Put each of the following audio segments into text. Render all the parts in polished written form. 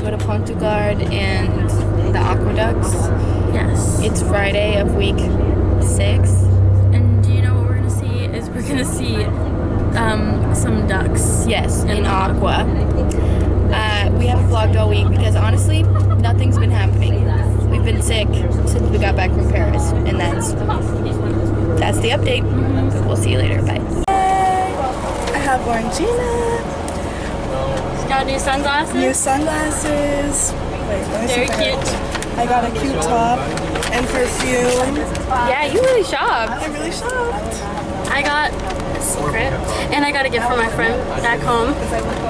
go to Pont du Gard and the aqueducts. Yes. It's Friday of week 6. And do you know what we're gonna see? We're gonna see some ducks. Yes, in Aqua. We haven't vlogged all week because honestly, nothing's been happening. We've been sick since we got back from Paris, and that's the update. We'll see you later. Bye. I have Orangina. She's got new sunglasses. New sunglasses. Wait, let me see. Very cute. I got a cute top and perfume. Yeah, you really shopped. I really shopped. I got a secret, and I got a gift for my friend back home.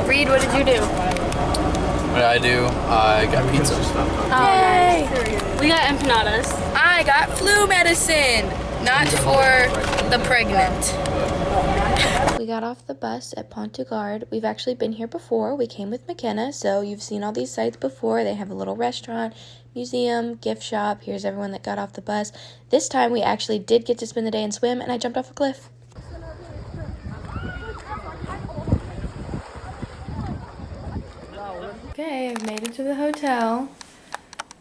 Reed, what did you do? What did I do? I got pizza. Oh, Yay! nice. We got empanadas. I got flu medicine, not for the pregnant. We got off the bus at Pont du Gard. We've actually been here before. We came with McKenna, so you've seen all these sites before. They have a little restaurant, museum, gift shop. Here's everyone that got off the bus. This time we actually did get to spend the day and swim, and I jumped off a cliff. Okay, I've made it to the hotel.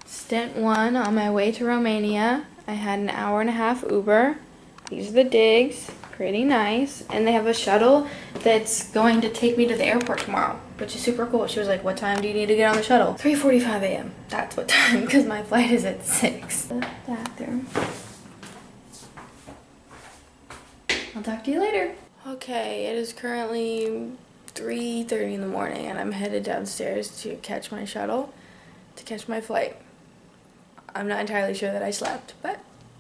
Stint 1 on my way to Romania. I had an hour and a half Uber. These are the digs. Pretty nice. And they have a shuttle that's going to take me to the airport tomorrow, which is super cool. She was like, what time do you need to get on the shuttle? 3:45 a.m. That's what time, because my flight is at 6. The bathroom. I'll talk to you later. Okay, it is currently 3:30 in the morning, and I'm headed downstairs to catch my shuttle, to catch my flight. I'm not entirely sure that I slept, but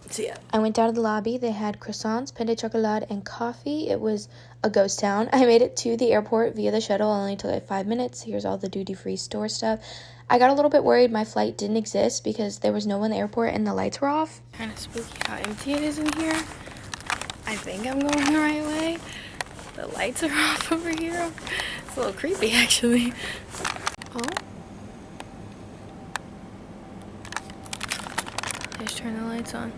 see ya. I went down to the lobby. They had croissants, pain de chocolat, and coffee. It was a ghost town. I made it to the airport via the shuttle. It only took like 5 minutes. Here's all the duty-free store stuff. I got a little bit worried my flight didn't exist because there was no one in the airport and the lights were off. Kind of spooky how empty it is in here. I think I'm going the right way. The lights are off over here. It's a little creepy, actually. Oh. Just turn the lights on.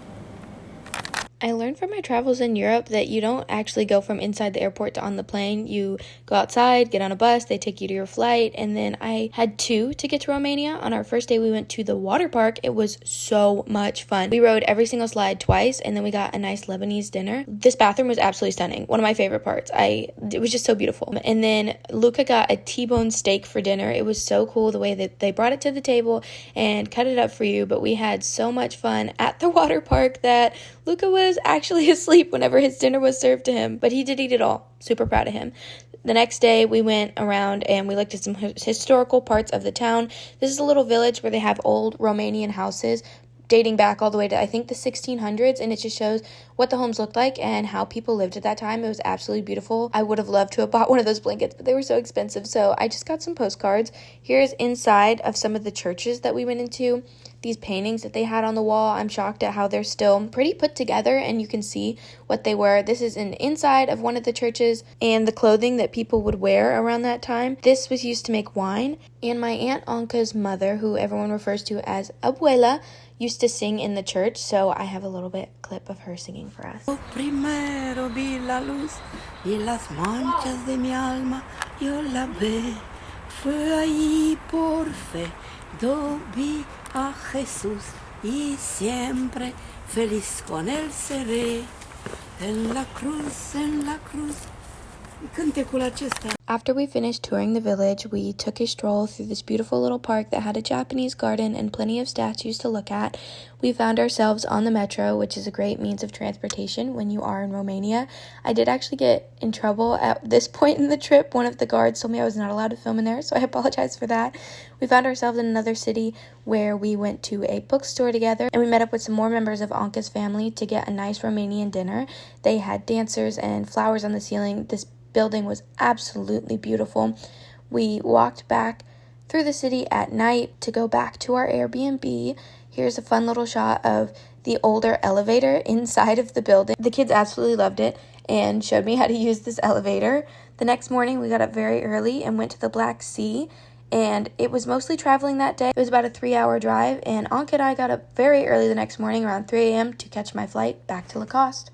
I learned from my travels in Europe that you don't actually go from inside the airport to on the plane. You go outside, get on a bus, they take you to your flight, and then I had 2 to get to Romania. On our first day, we went to the water park. It was so much fun. We rode every single slide twice, and then we got a nice Lebanese dinner. This bathroom was absolutely stunning. One of my favorite parts. It was just so beautiful. And then Luca got a T-bone steak for dinner. It was so cool the way that they brought it to the table and cut it up for you, but we had so much fun at the water park that Luca was actually asleep whenever his dinner was served to him, but he did eat it all. Super proud of him. The next day, we went around and we looked at some historical parts of the town. This is a little village where they have old Romanian houses dating back all the way to, I think, the 1600s, and it just shows what the homes looked like and how people lived at that time. It was absolutely beautiful. I would have loved to have bought one of those blankets, but they were so expensive, so I just got some postcards. Here's inside of some of the churches that we went into. These paintings that they had on the wall, I'm shocked at how they're still pretty put together and you can see what they were. This is an inside of one of the churches and the clothing that people would wear around that time. This was used to make wine. And my Aunt Anka's mother, who everyone refers to as Abuela, used to sing in the church, so I have a little bit clip of her singing for us. Primero vi la luz y las manchas de mi alma yo la ve. Fue allí por fe, do vi a Jesús y siempre feliz con él seré. En la cruz, cântecul acesta. After we finished touring the village, we took a stroll through this beautiful little park that had a Japanese garden and plenty of statues to look at. We found ourselves on the metro, which is a great means of transportation when you are in Romania. I did actually get in trouble at this point in the trip. One of the guards told me I was not allowed to film in there, so I apologize for that. We found ourselves in another city where we went to a bookstore together, and we met up with some more members of Anka's family to get a nice Romanian dinner. They had dancers and flowers on the ceiling. This building was absolutely beautiful. We walked back through the city at night to go back to our Airbnb. Here's a fun little shot of the older elevator inside of the building. The kids absolutely loved it and showed me how to use this elevator. The next morning we got up very early and went to the Black Sea, and it was mostly traveling that day. It was about a 3-hour drive, and Anka and I got up very early the next morning around 3 a.m. to catch my flight back to Lacoste.